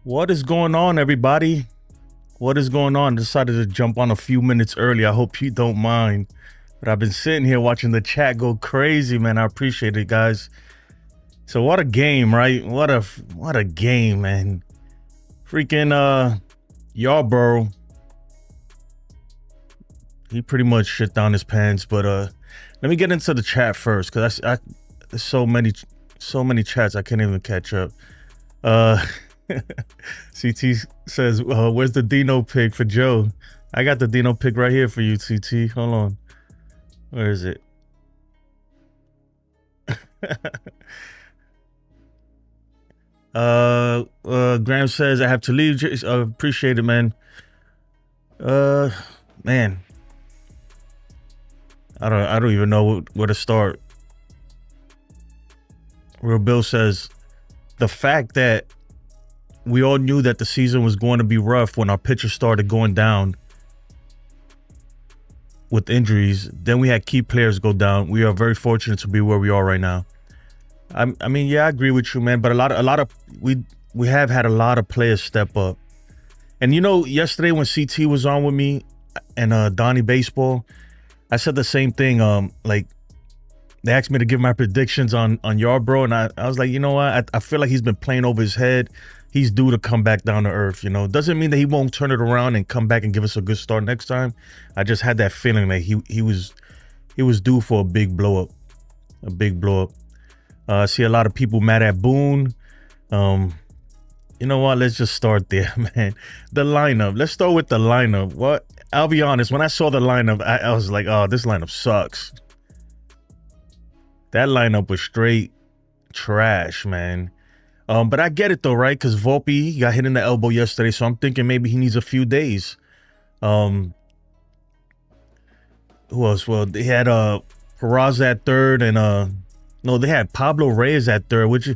What is going on, everybody? What is going on? Decided to jump on a few minutes early. I hope you don't mind. But I've been sitting here watching the chat go crazy, man. I appreciate it, guys. So what a game, right? What a game, man. Freaking Yarbrough. He pretty much shit down his pants, but let me get into the chat first, because there's so many chats I can't even catch up. CT says, where's the Dino pick for Joe? I got the Dino pick right here for you, CT. Hold on. Where is it? Graham says, I have to leave. Appreciate it, man. Man. I don't even know where to start. Real Bill says, the fact that we all knew that the season was going to be rough when our pitchers started going down with injuries. Then we had key players go down. We are very fortunate to be where we are right now. I mean, yeah, I agree with you, man. But a lot of we have had a lot of players step up. And you know, yesterday when CT was on with me and Donnie Baseball, I said the same thing. Like, they asked me to give my predictions on Yarbrough, and I was like, you know what? I feel like he's been playing over his head. He's due to come back down to earth, you know. Doesn't mean that he won't turn it around and come back and give us a good start next time. I just had that feeling that he was due for a big blow up. A big blow up. I see a lot of people mad at Boone. You know what? Let's just start there, man. The lineup. Let's start with the lineup. What? I'll be honest, when I saw the lineup, I was like, oh, this lineup sucks. That lineup was straight trash, man. But I get it though, right? Because Volpe got hit in the elbow yesterday, so I'm thinking maybe he needs a few days. Who else? Well, they had Peraza at third, and no, they had Pablo Reyes at third, which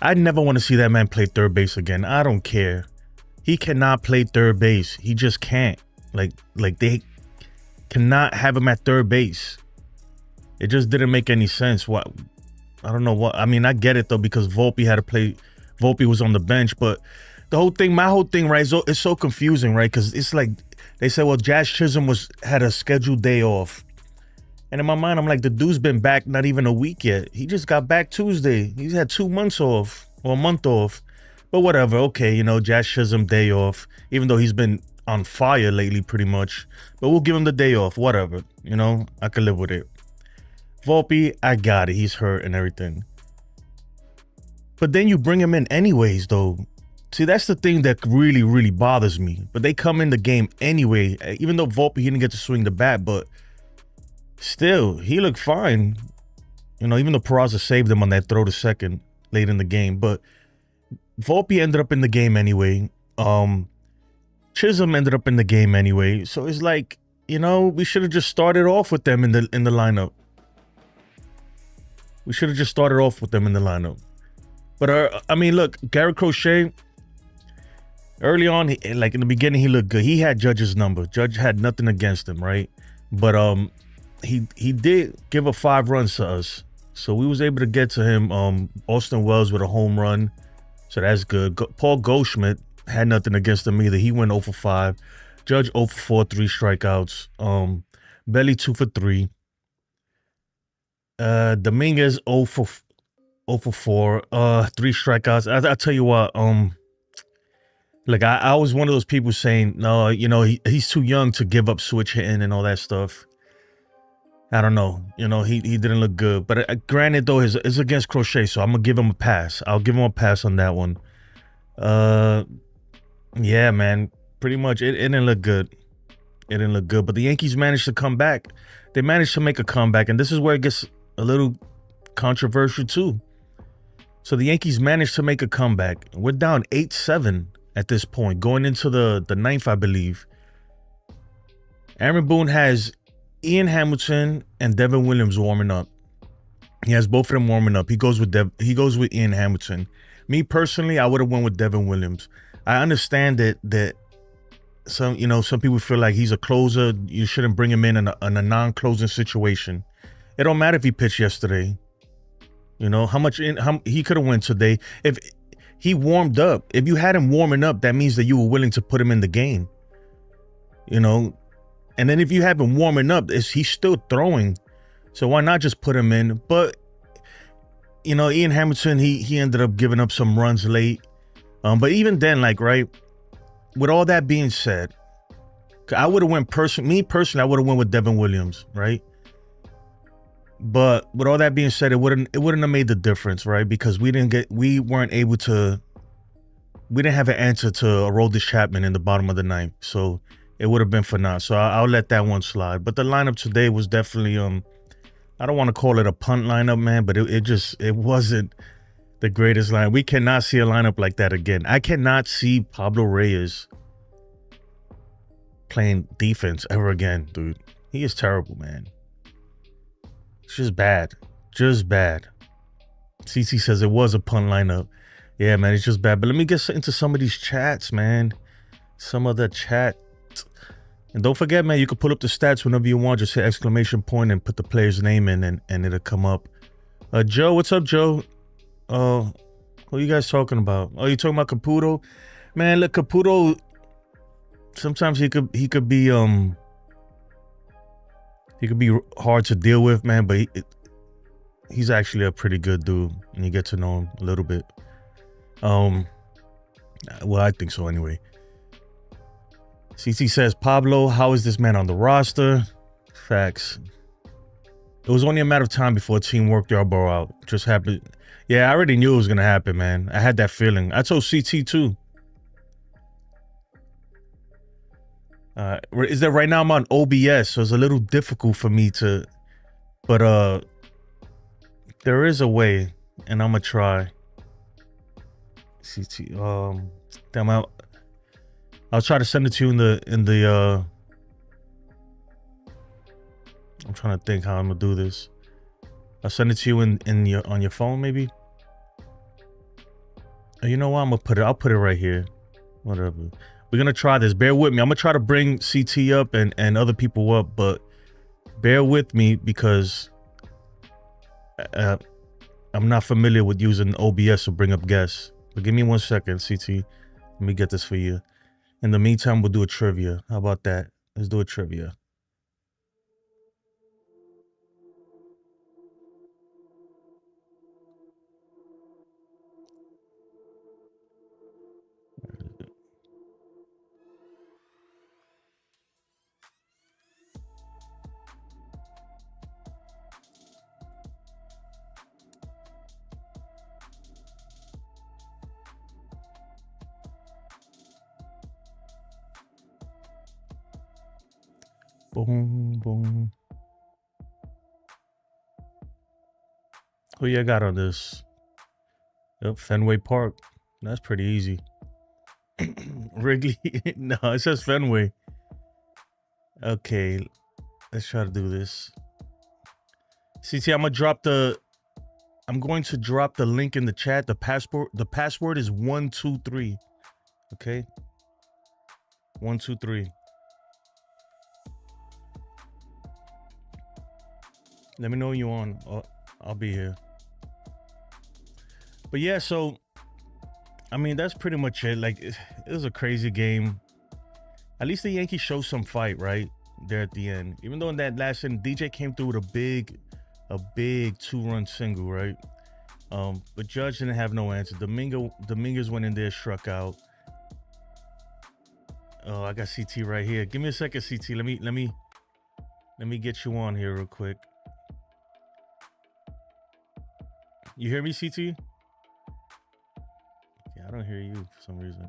I never want to see that man play third base again. I don't care. He cannot play third base. He just can't. Like they cannot have him at third base. It just didn't make any sense. What? I don't know what. I mean, I get it though, because Volpe had to play. Volpe was on the bench, but my whole thing, right? It's so confusing, right? Because it's like they said, well, Jazz Chisholm had a scheduled day off, and in my mind, I'm like, the dude's been back not even a week yet. He just got back Tuesday. He's had 2 months off or a month off, but whatever. Okay, you know, Jazz Chisholm day off, even though he's been on fire lately, pretty much. But we'll give him the day off. Whatever, you know, I can live with it. Volpe, I got it. He's hurt and everything. But then you bring him in anyways, though. See, that's the thing that really, really bothers me. But they come in the game anyway. Even though Volpe, he didn't get to swing the bat, but still, he looked fine. You know, even though Peraza saved him on that throw to second late in the game. But Volpe ended up in the game anyway. Chisholm ended up in the game anyway. So it's like, you know, we should have just started off with them in the lineup. We should have just started off with them in the lineup. But, I mean, look, Garrett Crochet, early on, like in the beginning, he looked good. He had Judge's number. Judge had nothing against him, right? But he did give up 5 runs to us. So we was able to get to him. Austin Wells with a home run. So that's good. Paul Goldschmidt had nothing against him either. He went 0 for 5. Judge 0 for 4, 3 strikeouts. Belly 2 for 3. Dominguez 0 for 4, 3 strikeouts. I tell you what, like I was one of those people saying, no, you know, he's too young to give up switch hitting and all that stuff. I don't know, you know, he didn't look good. But granted though, it's against Crochet, so I'm gonna give him a pass. I'll give him a pass on that one. Yeah, man, pretty much it didn't look good. It didn't look good, but the Yankees managed to come back. They managed to make a comeback, and this is where it gets a little controversial too. So the Yankees managed to make a comeback. We're down 8-7 at this point, going into the ninth, I believe. Aaron Boone has Ian Hamilton and Devin Williams warming up. He has both of them warming up. He goes with Ian Hamilton. Me personally, I would have went with Devin Williams. I understand that some people feel like he's a closer. You shouldn't bring him in a non-closing situation. It don't matter if he pitched yesterday. You know how he could have went today. If He warmed up. If you had him warming up, that means that you were willing to put him in the game. You know, and then if you have him warming up, he's still throwing. So why not just put him in? But Ian Hamilton, he ended up giving up some runs late. But even then, like, right, with all that being said, I would have went me personally, I would have went with Devin Williams, right? But with all that being said, it wouldn't have made the difference, right? Because we didn't have an answer to Aroldis Chapman in the bottom of the ninth. So it would have been for naught. So I'll let that one slide. But the lineup today was definitely I don't want to call it a punt lineup, man, but it wasn't the greatest line. We cannot see a lineup like that again. I cannot see Pablo Reyes playing defense ever again, dude. He is terrible, man. It's just bad. Just bad. CC says it was a punt lineup. Yeah, man, it's just bad. But let me get into some of these chats, man. Some of the chat. And don't forget, man, you can pull up the stats whenever you want. Just hit exclamation point and put the player's name in, and it'll come up. Joe, what's up, Joe? What are you guys talking about? Oh, you talking about Caputo? Man, look, Caputo. Sometimes he could be hard to deal with, man. But he's actually a pretty good dude, and you get to know him a little bit. Well, I think so anyway. CC says, Pablo, how is this man on the roster? Facts. It was only a matter of time before a team worked Yarbrough out. Just happened. Yeah, I already knew it was going to happen, man. I had that feeling. I told CT too. Is that right now I'm on OBS, so it's a little difficult for me to, but there is a way, and I'm gonna try. CT, damn, I'll try to send it to you in the I'm trying to think how I'm gonna do this. I'll send it to you on your phone, maybe. You know what? I'll put it right here. Whatever. We're gonna try this. Bear with me. I'm gonna try to bring CT up and other people up, but bear with me because I'm not familiar with using OBS to bring up guests. But give me 1 second, CT. Let me get this for you. In the meantime, we'll do a trivia. How about that? Let's do a trivia. Boom, boom. Who you got on this? Yep, Fenway Park. That's pretty easy. Wrigley? No, it says Fenway. Okay, let's try to do this. CT, I'm going to drop the link in the chat. The password is 123. Okay? 123. Let me know when you're on. I'll be here. But yeah, so I mean that's pretty much it. Like it was a crazy game. At least the Yankees showed some fight, right? There at the end. Even though in that last inning, DJ came through with a big 2-run single, right? But Judge didn't have no answer. Dominguez went in there, struck out. Oh, I got CT right here. Give me a second, CT. Let me get you on here real quick. You hear me, CT? Yeah, I don't hear you for some reason.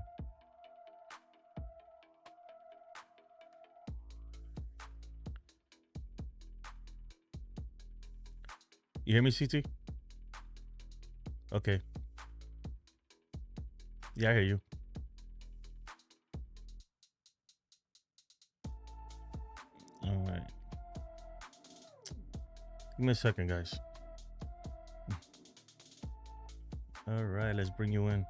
You hear me, CT? Okay. Yeah, I hear you. All right. Give me a second, guys. All right, let's bring you in.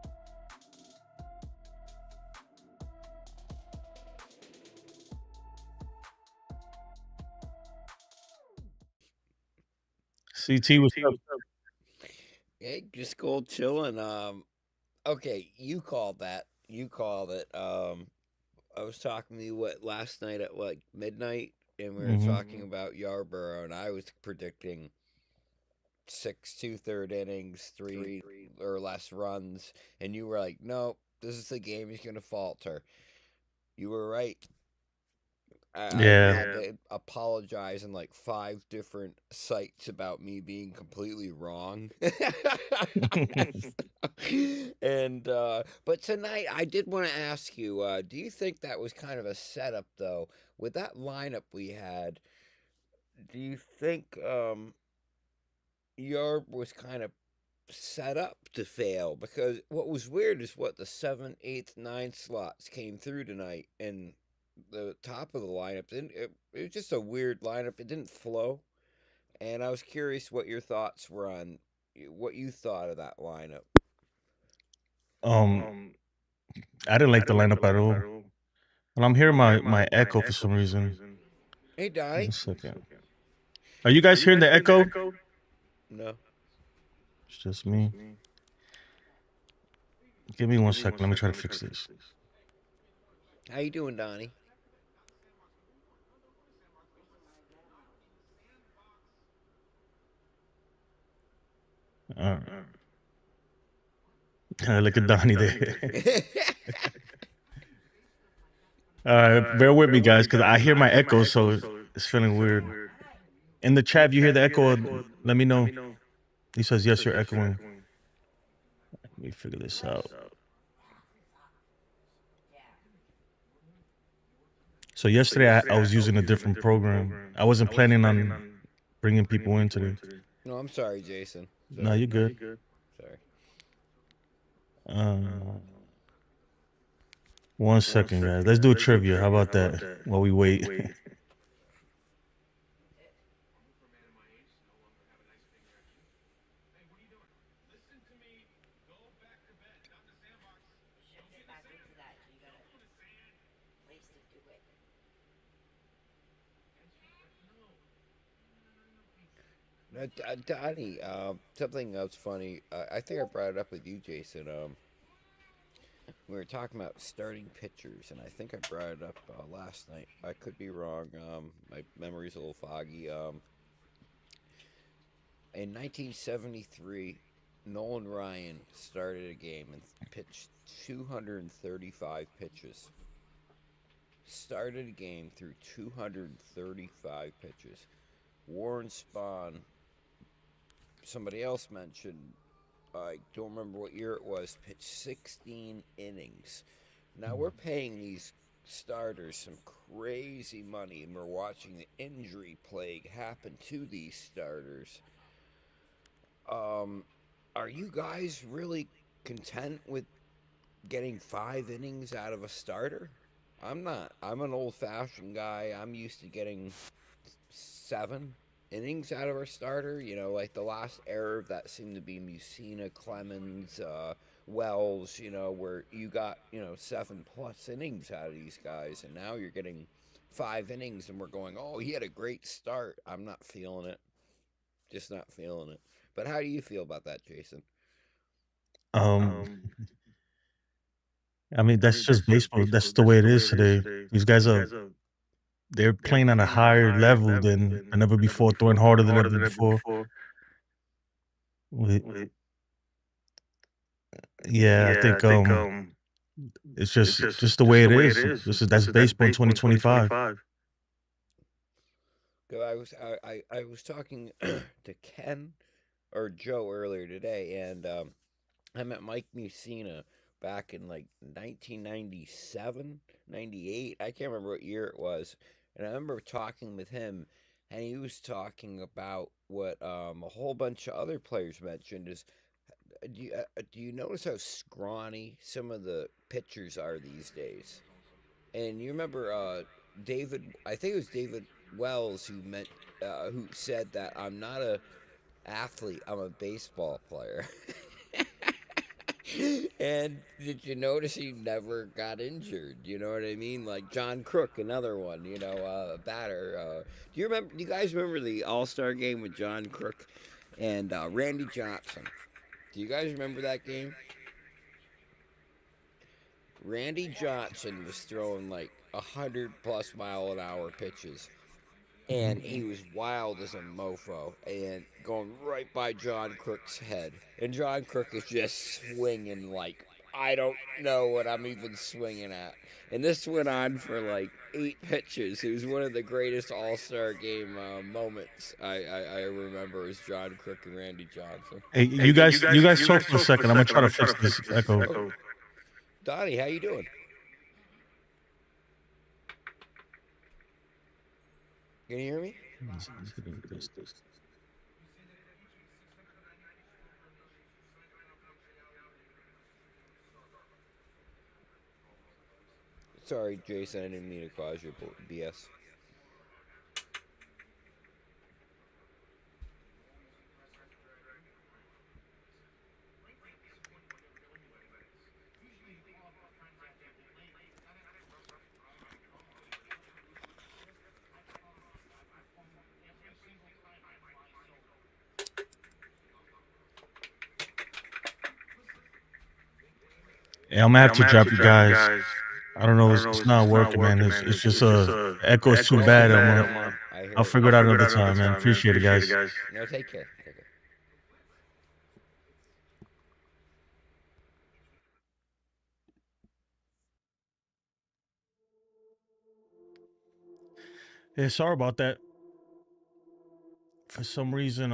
CT, what's up? Hey, just cool chilling. Okay, you called that. You called it. I was talking to you last night at like midnight, and we were Hmm. talking about Yarbrough, and I was predicting six two-third innings, three or less runs, and you were like, "No, this is the game he's gonna falter." You were right. I've Yeah. had to apologize in like five different sites about me being completely wrong. And but tonight I did want to ask you, do you think that was kind of a setup though? With that lineup we had, do you think Yarb was kind of set up to fail? Because what was weird is what the seventh, eighth, ninth slots came through tonight, and the top of the lineup didn't. It was just a weird lineup. It didn't flow, and I was curious what your thoughts were on what you thought of that lineup. Um, I didn't like the lineup at all. And I'm hearing my echo for some reason. Hey, One Donnie. second. Are you guys hearing the echo? No. It's just me. Give me 1 second. Let me try to fix this. How you doing, Donnie? All right. Look at Donnie there. All right, bear with me, guys, because I hear my echo, so it's feeling weird. In the chat, if you hear the echo, let me know. He says, yes, you're echoing. Let me figure this out. So yesterday, I was using a different program. I wasn't planning on bringing people in today. No, I'm sorry, Jason. No, Sorry. you're good. Sorry. Uh, 1 second, guys. Let's do a trivia. How about that? While we wait. Donnie, something else funny. I think I brought it up with you, Jason. We were talking about starting pitchers, and I think I brought it up last night. I could be wrong. My memory's a little foggy. In 1973, Nolan Ryan started a game and pitched 235 pitches. Started a game through 235 pitches. Warren Spahn, somebody else mentioned, I don't remember what year it was, pitched 16 innings. Now we're paying these starters some crazy money, and we're watching the injury plague happen to these starters. Um, are you guys really content with getting 5 innings out of a starter? I'm not. I'm an old fashioned guy. I'm used to getting 7 innings out of our starter. You know, like the last era of that seemed to be Musina, Clemens, Wells. You know, where you got 7+ innings out of these guys, and now you're getting 5 innings, and we're going, oh, he had a great start. I'm not feeling it. Just not feeling it. But how do you feel about that, Jason? Um, I mean, that's just baseball. That's the way it is today. These guys they're playing at a higher level than ever before, throwing harder than ever before. We- Yeah, I think it's just the way it is. That's baseball in 2025. 'Cause I was talking to Ken or Joe earlier today, and I met Mike Musina back in like 1997, 98. I can't remember what year it was. And I remember talking with him, and he was talking about what a whole bunch of other players mentioned is do you notice how scrawny some of the pitchers are these days? And you remember David, I think it was David Wells who said that I'm not a athlete, I'm a baseball player. And did you notice he never got injured? You know what I mean? Like John Crook, another one. A batter. Do you guys remember the All Star game with John Crook and Randy Johnson? Do you guys remember that game? Randy Johnson was throwing like 100+ mile an hour pitches, and he was wild as a mofo and going right by John Crook's head. And John Crook is just swinging like, I don't know what I'm even swinging at. And this went on for like 8 pitches. It was one of the greatest All-Star game moments I remember is John Crook and Randy Johnson. Hey, you guys talk for a second. I'm gonna try to fix this echo. Oh, Donnie, how you doing? Can you hear me? Sorry, Jason, I didn't mean to cause your BS. Yeah, I'm gonna have to drop you guys. I don't know. It's not working, man. It's just echo is too bad. I'll figure it out another time, man. Appreciate it, guys. No, take care. Take care. Yeah, sorry about that. For some reason,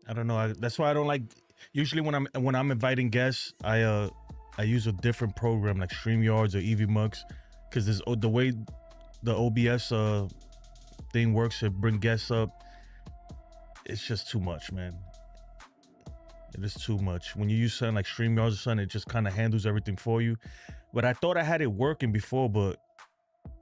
I don't know. That's why I don't like. Usually, when I'm inviting guests, I use a different program like StreamYards or EVMux, because there's the way the OBS thing works to bring guests up. It's just too much, man. It is too much. When you use something like StreamYards or something, it just kind of handles everything for you. But I thought I had it working before, but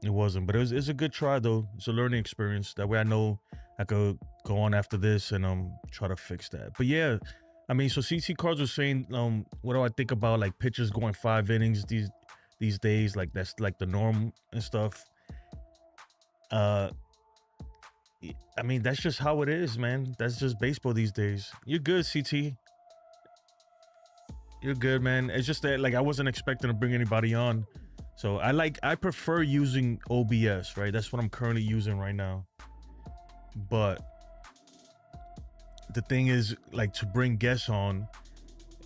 it wasn't. But it's a good try though. It's a learning experience. That way I know I could go on after this and try to fix that. But yeah, I mean, so CC Cards was saying, what do I think about like pitchers going 5 innings these days? Like that's like the norm and stuff. I mean, that's just how it is, man. That's just baseball these days. You're good, CT. You're good, man. It's just that like I wasn't expecting to bring anybody on. So I prefer using OBS, right? That's what I'm currently using right now. But the thing is, like, to bring guests on,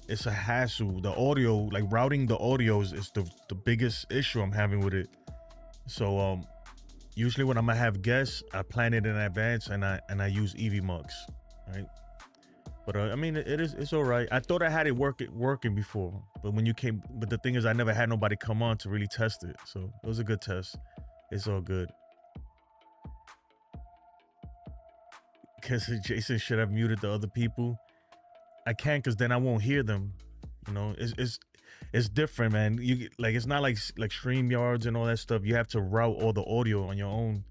it's a hassle. The audio, like routing the audios is the biggest issue I'm having with it. So usually when I'm gonna have guests, I plan it in advance and I use EVMux, right? But I mean, it's all right. I thought I had it working before, but when you came, but the thing is, I never had nobody come on to really test it, so it was a good test. It's all good. Because Jason should have muted the other people. I can't, because then I won't hear them. You know, it's different, man. You like, it's not like StreamYards and all that stuff. You have to route all the audio on your own.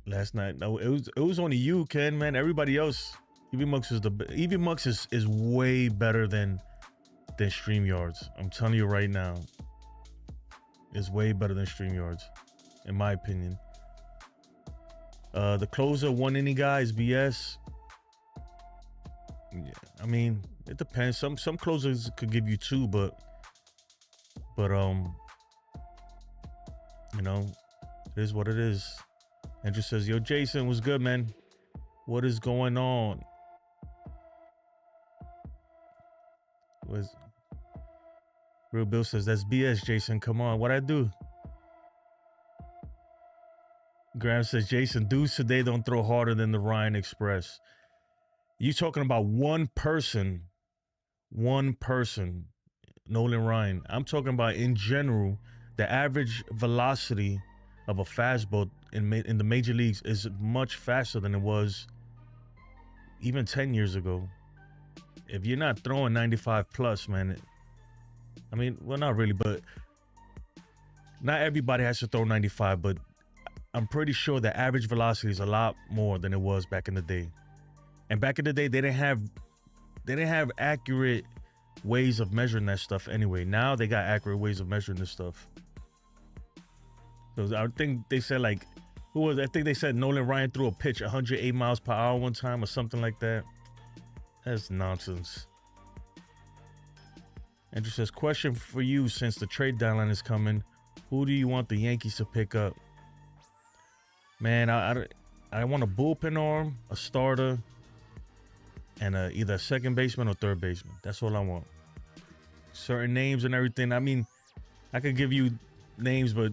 Last night, no, it was only you, Ken, man. Everybody else, EVMux is way better than StreamYards. I'm telling you right now, it's way better than StreamYards, in my opinion. The closer 1 inning guy is BS. Yeah, I mean, it depends. Some closers could give you 2, but you know, it is what it is. Andrew says, yo, Jason, what's good, man? What is going on? Real Bill says, that's BS, Jason. Come on, what I do? Graham says, Jason, dudes today don't throw harder than the Ryan Express. You talking about one person, Nolan Ryan. I'm talking about in general, the average velocity of a fastball in the major leagues is much faster than it was even 10 years ago. If you're not throwing 95 plus, man, I mean, well, not really, but not everybody has to throw 95, but I'm pretty sure the average velocity is a lot more than it was back in the day. And back in the day, they didn't have accurate ways of measuring that stuff anyway. Now they got accurate ways of measuring this stuff. So I think they said like Who was? I think they said Nolan Ryan threw a pitch 108 miles per hour one time or something like that. That's nonsense. Andrew says, question for you: since the trade deadline is coming, who do you want the Yankees to pick up? Man, I want a bullpen arm, a starter, and either a second baseman or third baseman. That's all I want. Certain names and everything. I mean, I could give you names, but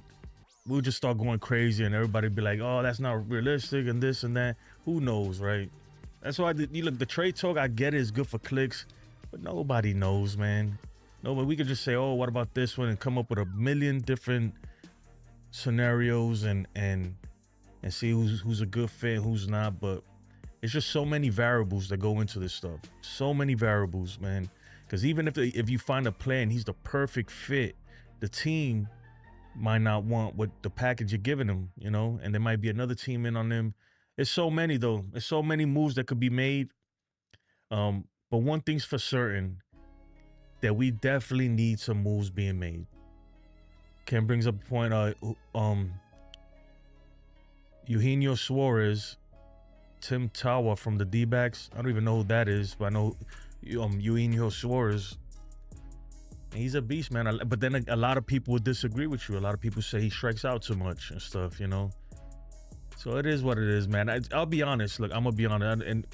we'll just start going crazy and everybody be like, oh, that's not realistic and this and that. Who knows, right? That's why you look, the trade talk, I get it, is good for clicks, but nobody knows, man. Nobody. We could just say, oh, what about this one, and come up with a million different scenarios and see who's a good fit and who's not. But it's just so many variables that go into this stuff. So many variables, man. Because even if you find a player and he's the perfect fit, the team might not want what the package you're giving them, you know, and there might be another team in on them. It's so many, though. There's so many moves that could be made. But one thing's for certain, that we definitely need some moves being made. Ken brings up a point. Eugenio Suarez, Tim Tawa from the D-backs. I don't even know who that is, but I know Eugenio Suarez. And he's a beast, man. But then a lot of people would disagree with you. A lot of people say he strikes out too much and stuff, you know. So it is what it is, man. I'll be honest. Look, I'm gonna be honest, and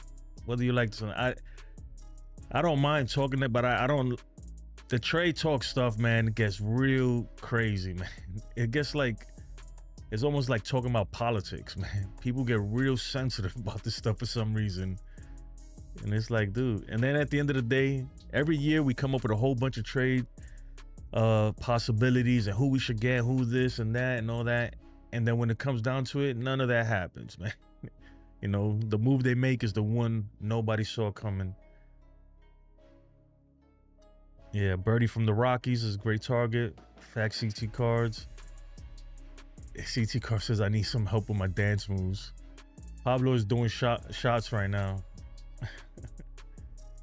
whether you like this, I don't mind talking it, but I don't. The trade talk stuff, man, gets real crazy, man. It gets like, it's almost like talking about politics, man. People get real sensitive about this stuff for some reason. And it's like, dude. And then at the end of the day, every year we come up with a whole bunch of trade possibilities and who we should get, who this and that and all that. And then when it comes down to it, none of that happens, man. You know, the move they make is the one nobody saw coming. Yeah, Birdie from the Rockies is a great target. Fact CT Cards. CT Card says, I need some help with my dance moves. Pablo is doing shots right now.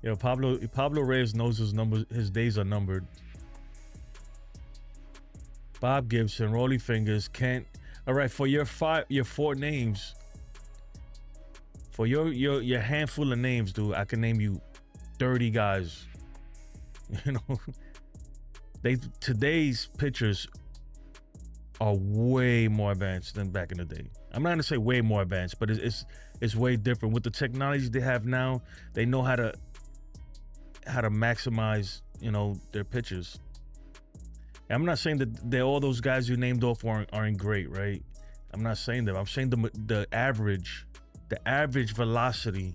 Yo, Pablo Reyes knows his days are numbered. Bob Gibson, Rolly Fingers, Kent. All right, for your four names. For your handful of names, dude, I can name you 30 guys. You know, today's pitchers are way more advanced than back in the day. I'm not gonna say way more advanced, but it's way different. With the technology they have now, they know how to maximize, you know, their pitchers. And I'm not saying that all those guys you named off aren't great, right? I'm not saying that. I'm saying the average velocity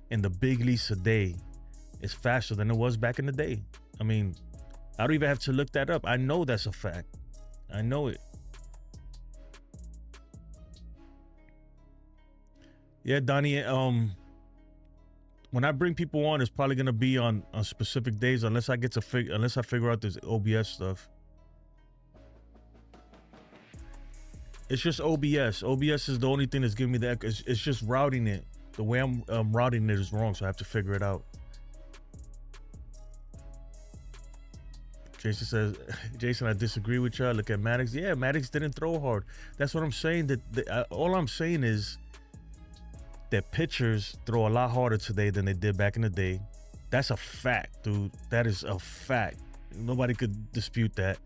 in the big leagues today is faster than it was back in the day. I mean, I don't even have to look that up. I know that's a fact. I know it. Yeah, Donnie. When I bring people on, it's probably gonna be on specific days, unless I figure out this OBS stuff. It's just OBS. OBS is the only thing that's giving me the echo. It's just routing it. The way I'm routing it is wrong, so I have to figure it out. Jason says, Jason, I disagree with you. Look at Maddox. Yeah, Maddox didn't throw hard. That's what I'm saying. All I'm saying is that pitchers throw a lot harder today than they did back in the day. That's a fact, dude. That is a fact. Nobody could dispute that.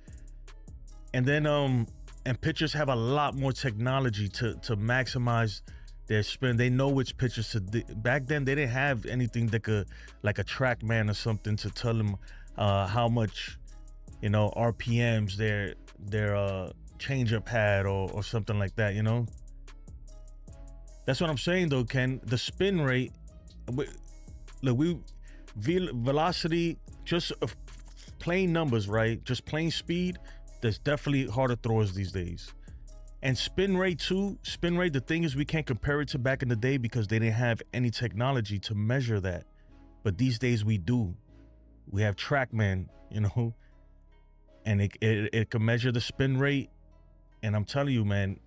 And then and pitchers have a lot more technology to maximize their spin. They know which pitchers to do. Back then they didn't have anything that could, like a TrackMan or something, to tell them how much, you know, RPMs their changeup had or something like that, you know. That's what I'm saying, though, Ken. The spin rate, look, velocity, just plain numbers, right? Just plain speed. There's definitely harder throwers these days. And spin rate too. Spin rate, the thing is, we can't compare it to back in the day because they didn't have any technology to measure that. But these days we do. We have TrackMan, you know, and it can measure the spin rate. And I'm telling you, man,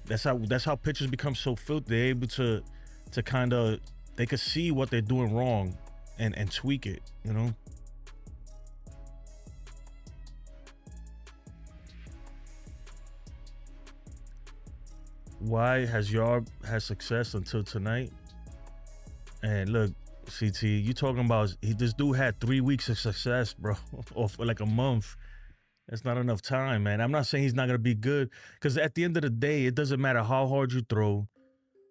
that's how pitchers become so filthy. They're able to kind of, they could see what they're doing wrong and tweak it, you know. why has Yarb had success until tonight? And look, CT, you talking about this dude had 3 weeks of success, bro, or for like a month. That's not enough time, man. I'm not saying he's not gonna be good, because at the end of the day, it doesn't matter how hard you throw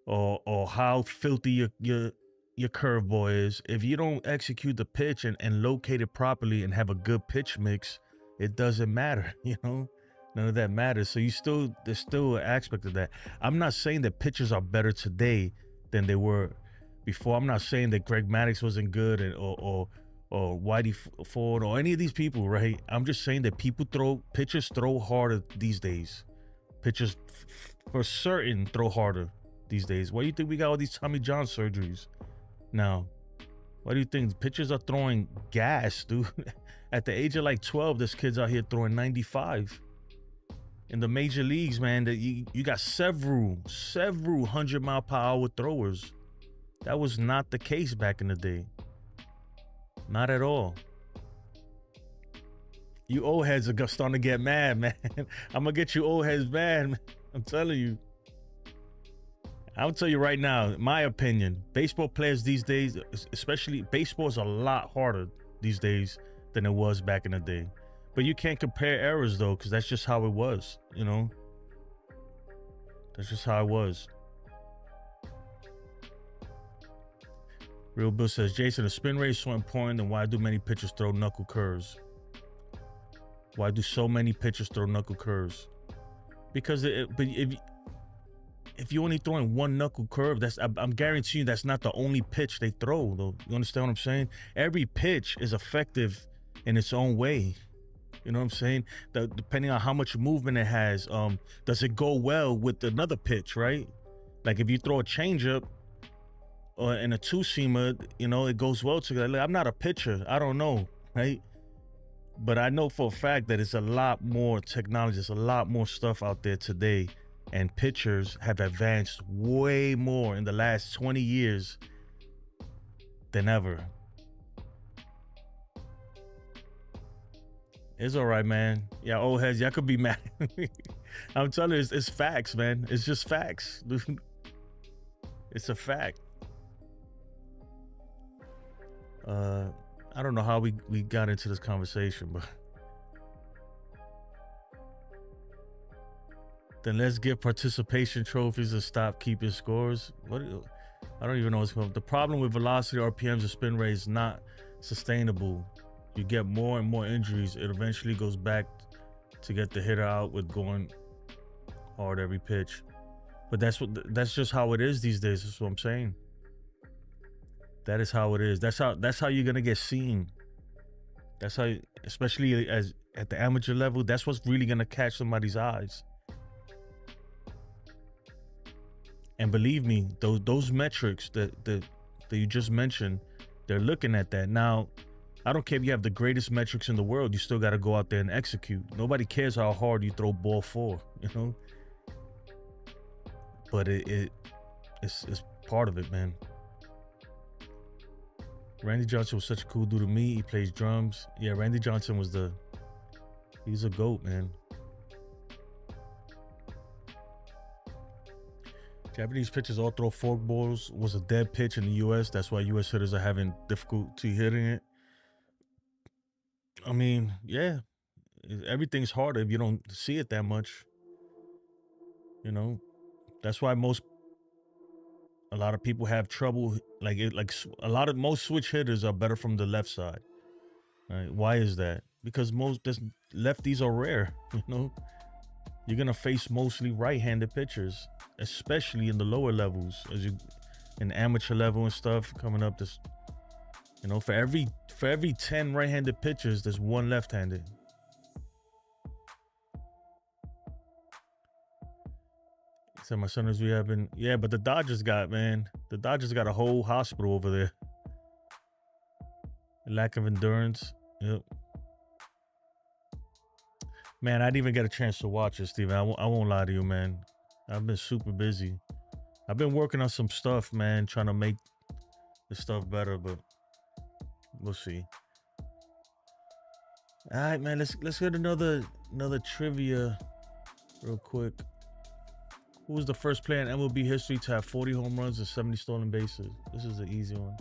or how filthy your curveball is. If you don't execute the pitch and locate it properly and have a good pitch mix, it doesn't matter. None of that matters. So there's still an aspect of that. I'm not saying that pitchers are better today than they were before. I'm not saying that Greg Maddux wasn't good or Whitey Ford or any of these people, right? I'm just saying that pitchers throw harder these days. Pitchers for certain throw harder these days. Why do you think we got all these Tommy John surgeries now? Why do you think pitchers are throwing gas, dude? At the age of like 12, this kid's out here throwing 95. In the major leagues, man, that you got several 100-mile-per-hour throwers. That was not the case back in the day. Not at all. You old heads are starting to get mad, man. I'm gonna get you old heads mad, man. I'm telling you. I'll tell you right now, my opinion, baseball players these days, especially baseball, is a lot harder these days than it was back in the day. But you can't compare eras though, because that's just how it was, That's just how it was. Real Bill says, Jason, the spin rate is so important, and why do many pitchers throw knuckle curves? Why do so many pitchers throw knuckle curves? Because if you're only throwing one knuckle curve, I'm guaranteeing you that's not the only pitch they throw, though. You understand what I'm saying? Every pitch is effective in its own way. You know what I'm saying? Depending on how much movement it has, does it go well with another pitch, right? Like if you throw a changeup or in a two-seamer, it goes well together. Like, I'm not a pitcher. I don't know, right? But I know for a fact that it's a lot more technology. There's a lot more stuff out there today. And pitchers have advanced way more in the last 20 years than ever. It's all right, man. Yeah, old heads, y'all could be mad at me. I'm telling you, it's facts, man. It's just facts. It's a fact. I don't know how we got into this conversation, but then let's give participation trophies and stop keeping scores. I don't even know what's going on. The problem with velocity, RPMs, and spin rate is not sustainable. You get more and more injuries. It eventually goes back to get the hitter out with going hard every pitch. But that's just how it is these days. That's what I'm saying. That is how it is. That's how you're gonna get seen. That's how, especially as at the amateur level, that's what's really gonna catch somebody's eyes. And believe me, those metrics that you just mentioned, they're looking at that. Now, I don't care if you have the greatest metrics in the world, you still gotta go out there and execute. Nobody cares how hard you throw ball 4, But it's part of it, man. Randy Johnson was such a cool dude to me. He plays drums. Yeah, Randy Johnson he's a GOAT, man. Japanese pitchers all throw forkballs. Was a dead pitch in the U.S. That's why U.S. hitters are having difficulty hitting it. I mean, yeah, everything's harder if you don't see it that much. That's why most a lot of people have trouble, most switch hitters are better from the left side. Right? Why is that? Because most lefties are rare. You're gonna face mostly right-handed pitchers, especially in the lower levels, as you in amateur level and stuff coming up. This, for every 10 right-handed pitchers, there's one left-handed. So my son is rehabbing. Yeah, but the Dodgers got a whole hospital over there. Lack of endurance. Yep. Man, I didn't even get a chance to watch it, Steven. I won't lie to you, man. I've been super busy. I've been working on some stuff, man, trying to make the stuff better, but we'll see. All right, man. Let's get another trivia real quick. Who was the first player in MLB history to have 40 home runs and 70 stolen bases? This is an easy one.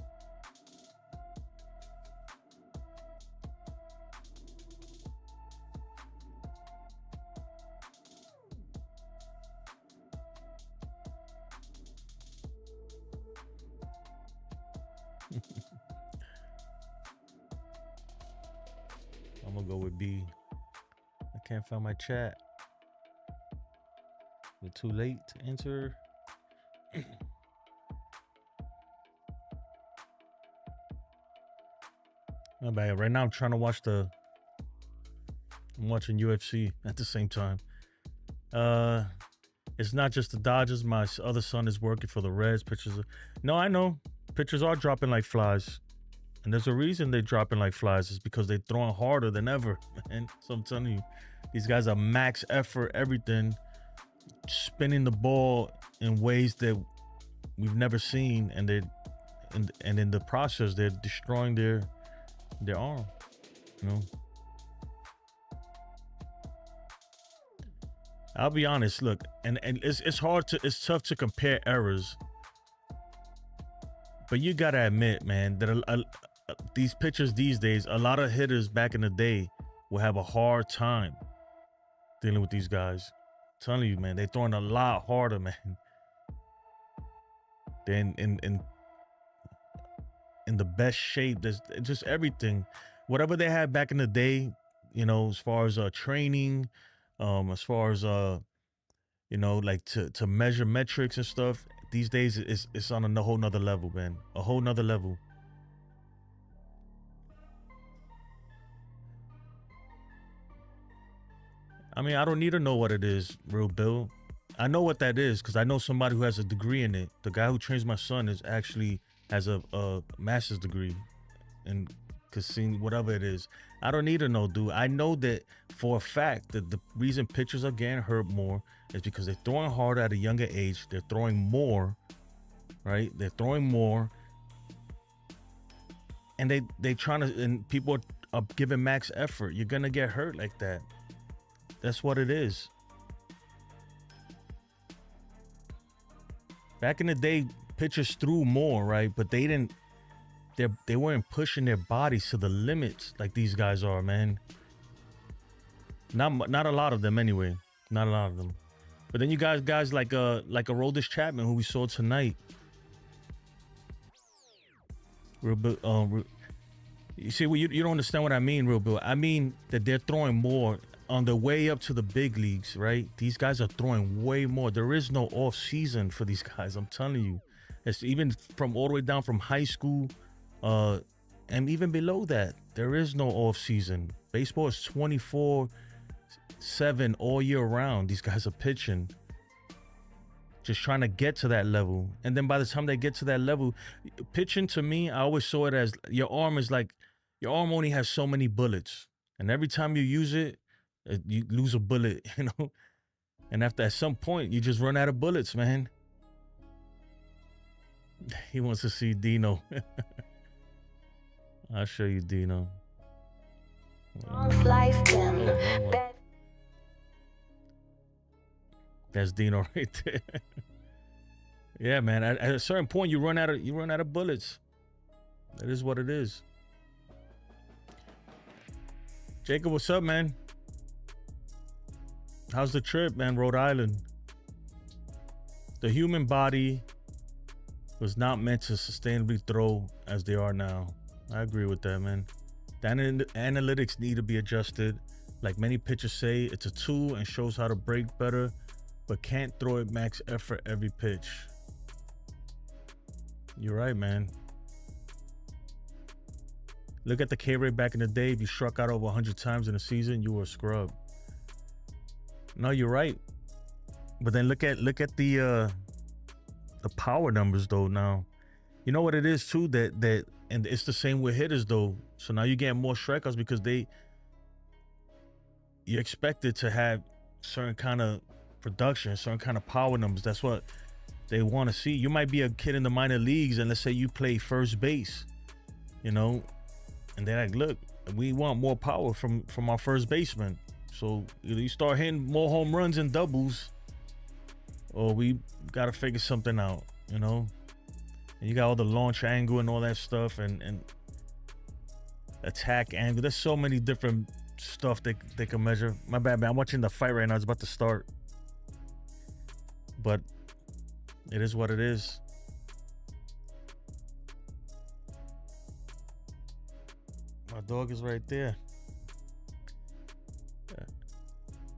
I'm gonna go with B. I can't find my chat. You're too late to enter. My bad. Right now I'm trying to watch I'm watching UFC at the same time. It's not just the Dodgers. My other son is working for the Reds. No, I know. Pitchers are dropping like flies. And there's a reason they're dropping like flies. It's because they're throwing harder than ever, man. So I'm telling you, these guys are max effort, everything, spinning the ball in ways that we've never seen, and in the process, they're destroying their arm. You know. I'll be honest. Look, and it's tough to compare errors, but you gotta admit, man, that these pitchers these days, a lot of hitters back in the day will have a hard time dealing with these guys. I'm telling you, man, they're throwing a lot harder, man. They're in the best shape. There's just everything, whatever they had back in the day, you know, as far as training, as far as like to measure metrics and stuff. These days it's on a whole nother level, man. A whole nother level. I mean, I don't need to know what it is, Real Bill. I know what that is because I know somebody who has a degree in it. The guy who trains my son has a master's degree in casino, whatever it is. I don't need to know, dude. I know that for a fact that the reason pitchers are getting hurt more is because they're throwing harder at a younger age. They're throwing more, right? They're throwing more, and they trying to, and people are giving max effort. You're gonna get hurt like that. That's what it is. Back in the day, pitchers threw more, right? But they weren't pushing their bodies to the limits like these guys are, man. Not a lot of them anyway. Not a lot of them. But then you guys like a Aroldis Chapman, who we saw tonight. You see, well, you don't understand what I mean, Real Bill. I mean that they're throwing more on the way up to the big leagues, right? These guys are throwing way more. There is no off season for these guys. I'm telling you, it's even from all the way down from high school, and even below that, there is no off season. Baseball is 24/7 all year round. These guys are pitching, just trying to get to that level. And then by the time they get to that level, pitching to me, I always saw it as your arm only has so many bullets, and every time you use it, you lose a bullet, you know. And at some point, you just run out of bullets, man. He wants to see Dino. I'll show you Dino. That's Dino right there. Yeah, man. At a certain point, you run out of bullets. That is what it is. Jacob, what's up, man? How's the trip, man? Rhode Island. The human body was not meant to sustainably throw as they are now. I agree with that, man. The analytics need to be adjusted. Like many pitchers say, it's a tool and shows how to break better, but can't throw it max effort every pitch. You're right, man. Look at the K rate back in the day. If you struck out over 100 times in a season, you were a scrub. No, you're right. But then look at the power numbers though. Now, you know what it is too, that and it's the same with hitters though. So now you get more strikeouts because you're expected to have certain kind of production, certain kind of power numbers. That's what they want to see. You might be a kid in the minor leagues, and let's say you play first base, you know, and they're like, look, we want more power from our first baseman. So you start hitting more home runs and doubles, or we got to figure something out, you know. And you got all the launch angle and all that stuff, and attack angle. There's so many different stuff they can measure. My bad, man. I'm watching the fight right now. It's about to start, but it is what it is. My dog is right there.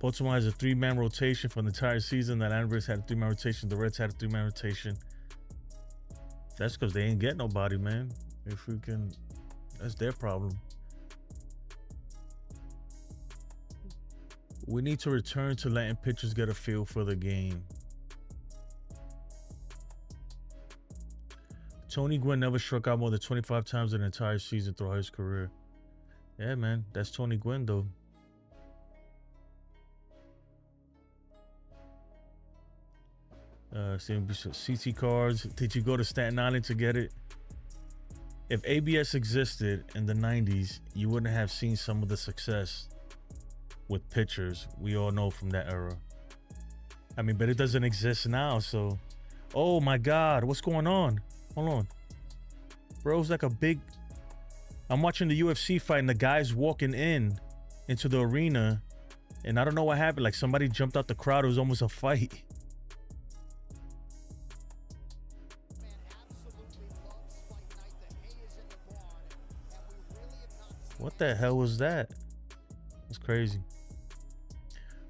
Baltimore has a 3-man rotation for the entire season. The Atlanta had a 3-man rotation. The Reds had a 3-man rotation. That's because they ain't get nobody, man. If we can, that's their problem. We need to return to letting pitchers get a feel for the game. Tony Gwynn never struck out more than 25 times in an entire season throughout his career. Yeah, man, that's Tony Gwynn, though. CT cards. Did you go to Staten Island to get it? If ABS existed in the 90s, you wouldn't have seen some of the success with pitchers we all know from that era. I mean, but it doesn't exist now, so. Oh my God, what's going on? Hold on. Bro, it's like a big. I'm watching the UFC fight and the guy's walking into the arena, and I don't know what happened. Like somebody jumped out the crowd. It was almost a fight. What the hell was that? It's crazy.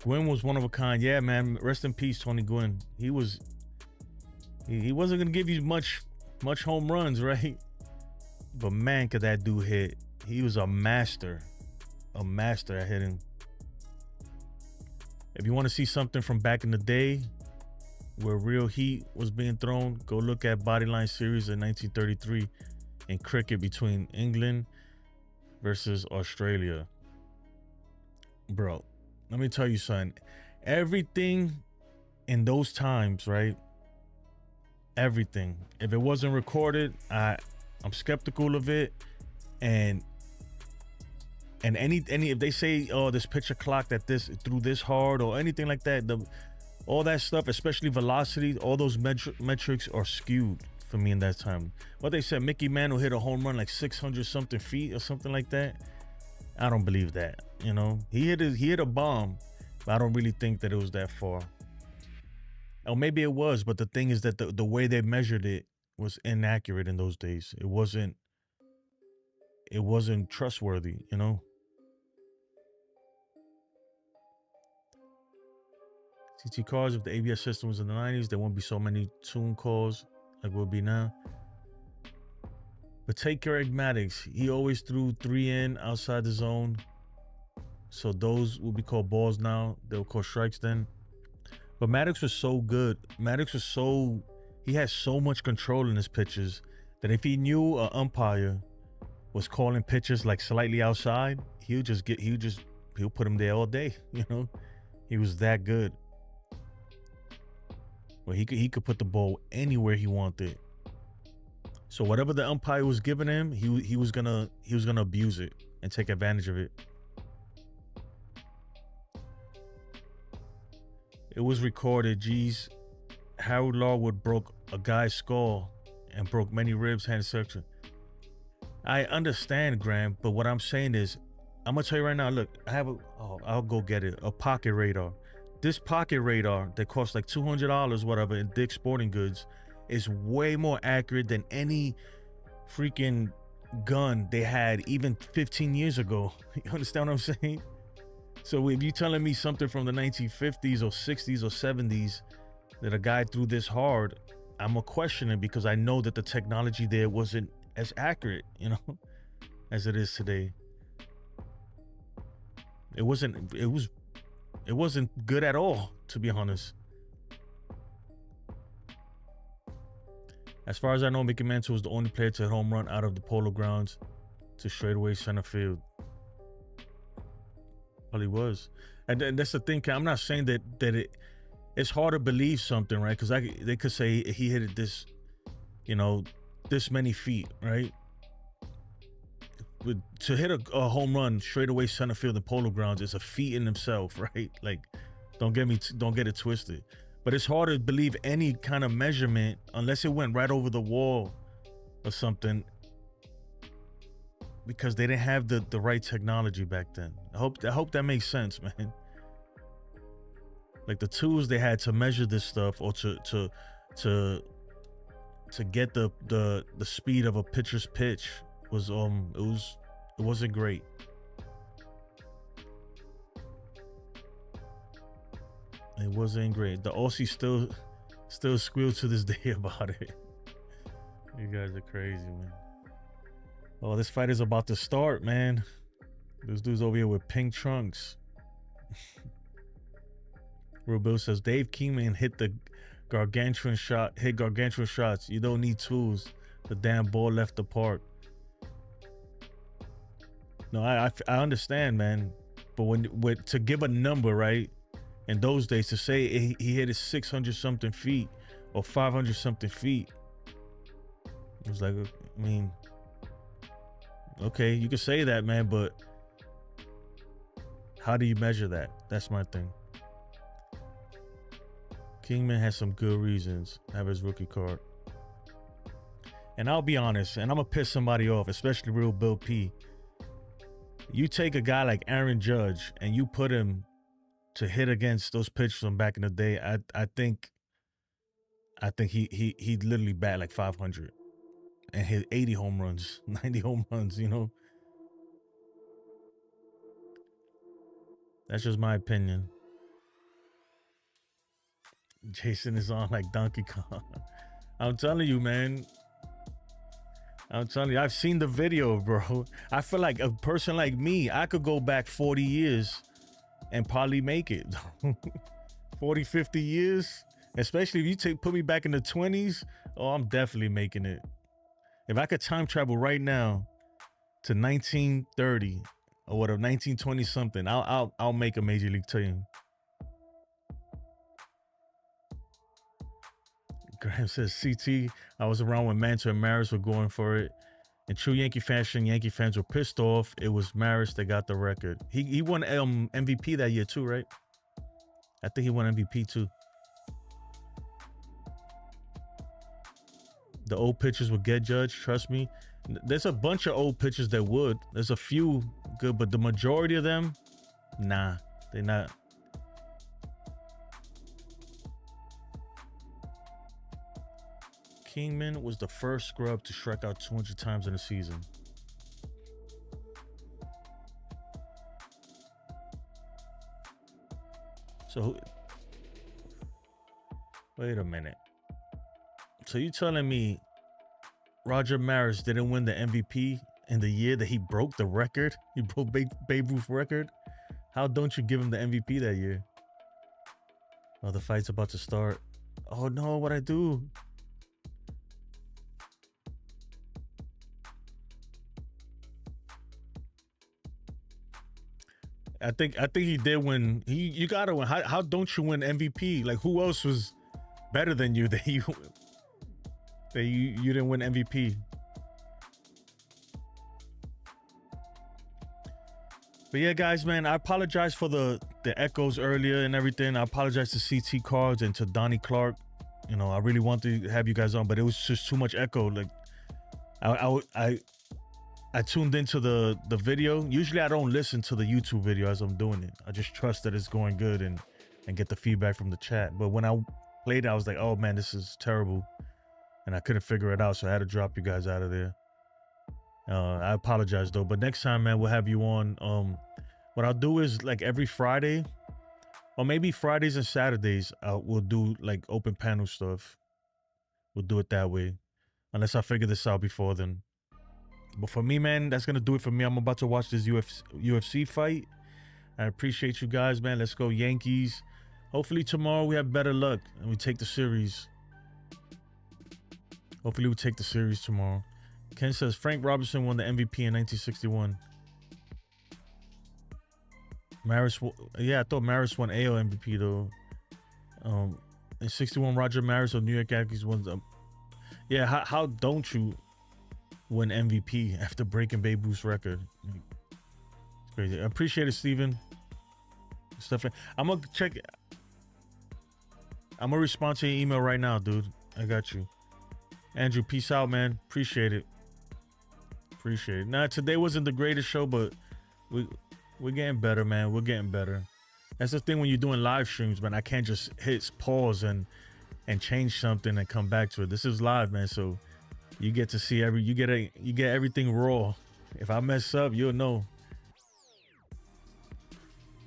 Gwynn was one of a kind. Yeah, man. Rest in peace, Tony Gwynn. He wasn't gonna give you much home runs, right? But man, could that dude hit. He was a master at hitting. If you want to see something from back in the day where real heat was being thrown, go look at Bodyline Series in 1933 in cricket between England versus Australia. Bro, let me tell you something. Everything in those times, right? Everything. If it wasn't recorded, I'm skeptical of it. And any if they say, oh, this pitcher clocked at this threw this hard or anything like that, all that stuff, especially velocity, all those metrics are skewed for me in that time. What they said, Mickey Mantle hit a home run like 600 something feet or something like that. I don't believe that. You know, he hit a bomb, but I don't really think that it was that far. Or maybe it was, but the thing is that the way they measured it was inaccurate in those days. It wasn't trustworthy, you know. CT cards, if the ABS system was in the 90s, there won't be so many tune calls like will be now. But take Greg Maddux. He always threw 3 in outside the zone. So those will be called balls now. They'll call strikes then. But Maddux was so good. He had so much control in his pitches that if he knew an umpire was calling pitches like slightly outside, he'll put him there all day, you know? He was that good. Well, he could put the ball anywhere he wanted. So whatever the umpire was giving him, he was gonna abuse it and take advantage of it. It was recorded. Geez, Harold Larwood broke a guy's skull and broke many ribs, hand section. I understand, Graham, but what I'm saying is, I'm gonna tell you right now. Look, I'll go get it. A pocket radar. This pocket radar that costs like $200, whatever, in Dick's Sporting Goods, is way more accurate than any freaking gun they had even 15 years ago. You understand what I'm saying? So if you're telling me something from the 1950s or 60s or 70s that a guy threw this hard, I'm gonna question it because I know that the technology there wasn't as accurate, you know, as it is today. It wasn't good at all, to be honest. As far as I know, Mickey Mantle was the only player to hit home run out of the Polo Grounds to straightaway center field. Well, he was. And that's the thing. I'm not saying that it's hard to believe something, right? Because they could say he hit it this, you know, this many feet, right? But to hit a home run straightaway center field in Polo Grounds is a feat in himself, right? Like, don't get it twisted. But it's hard to believe any kind of measurement unless it went right over the wall or something, because they didn't have the right technology back then. I hope that makes sense, man. Like the tools they had to measure this stuff, or to get the speed of a pitcher's pitch was it wasn't great. It wasn't great. The Aussie still squeal to this day about it. You guys are crazy, man. Oh, this fight is about to start, man. This dude's over here with pink trunks. Real Bill says Dave Kingman hit gargantuan shots. You don't need tools. The damn ball left the park. No, I understand, man. But to give a number, right? In those days, to say he hit it 600 something feet or 500 something feet, it was like, I mean, okay, you can say that, man, but how do you measure that? That's my thing. Kingman has some good reasons to have his rookie card. And I'll be honest, and I'm going to piss somebody off, especially Real Bill P. You take a guy like Aaron Judge and you put him to hit against those pitchers from back in the day. I think he literally bat like 500 and hit 80 home runs, 90 home runs, you know. That's just my opinion. Jason is on like Donkey Kong. I'm telling you, man. I'm telling you, I've seen the video, bro. I feel like a person like me, I could go back 40 years and probably make it. 40, 50 years. Especially if you put me back in the 20s. Oh, I'm definitely making it. If I could time travel right now to 1930 or whatever, 1920 something, I'll make a major league team. Graham says, CT, I was around when Mantle and Maris were going for it. In true Yankee fashion, Yankee fans were pissed off. It was Maris that got the record. He won MVP that year too, right? I think he won MVP too. The old pitchers would get judged, trust me. There's a bunch of old pitchers that would. There's a few good, but the majority of them, nah, they're not. Kingman was the first scrub to strike out 200 times in a season. So, wait a minute. So you telling me Roger Maris didn't win the MVP in the year that he broke the record? He broke Babe Ruth's record? How don't you give him the MVP that year? Oh, the fight's about to start. Oh no, what'd I do? I think he did win. You gotta win. How don't you win MVP? Like, who else was better than you that you didn't win MVP? But yeah, guys, man, I apologize for the echoes earlier and everything. I apologize to CT Cards and to Donnie Clark. You know, I really wanted to have you guys on, but it was just too much echo. Like, I tuned into the video. Usually I don't listen to the YouTube video as I'm doing it. I just trust that it's going good and get the feedback from the chat. But when I played it, I was like, oh man, this is terrible. And I couldn't figure it out, so I had to drop you guys out of there. I apologize though. But next time, man, we'll have you on. What I'll do is like every Friday, or maybe Fridays and Saturdays, we'll do like open panel stuff. We'll do it that way. Unless I figure this out before then. But for me, man, that's going to do it for me. I'm about to watch this UFC fight. I appreciate you guys, man. Let's go Yankees. Hopefully tomorrow we have better luck and we take the series. Hopefully we take the series tomorrow. Ken says Frank Robinson won the MVP in 1961. Maris, yeah, I thought Maris won AL MVP though. In 61, Roger Maris of New York Yankees won the... Yeah, how don't you win MVP after breaking Babe Ruth's record? It's crazy. I appreciate it, Steven. Stuff. I'm gonna check. I'm gonna respond to your email right now, dude. I got you. Andrew, peace out, man. Appreciate it. Appreciate it. Nah, today wasn't the greatest show, but we're getting better, man. We're getting better. That's the thing when you're doing live streams, man. I can't just hit pause and change something and come back to it. This is live, man. So you get to see you get everything raw. If I mess up, you'll know.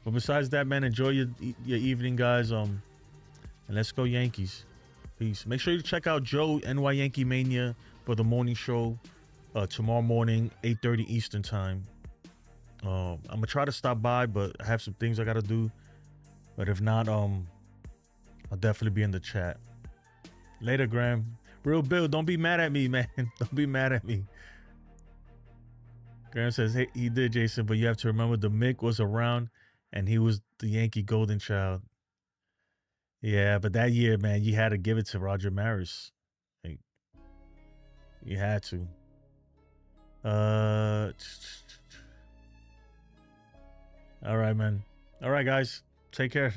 But besides that, man, enjoy your evening, guys. And let's go Yankees. Peace. Make sure you check out Joe NY Yankee Mania for the morning show tomorrow morning, 8:30 Eastern time. I'm gonna try to stop by, but I have some things I gotta do. But if not, I'll definitely be in the chat. Later, Graham. Real Bill, don't be mad at me, man. Don't be mad at me. Graham says, hey, he did, Jason, but you have to remember the Mick was around and he was the Yankee golden child. Yeah, but that year, man, you had to give it to Roger Maris. Like, you had to. All right, man. All right, guys. Take care.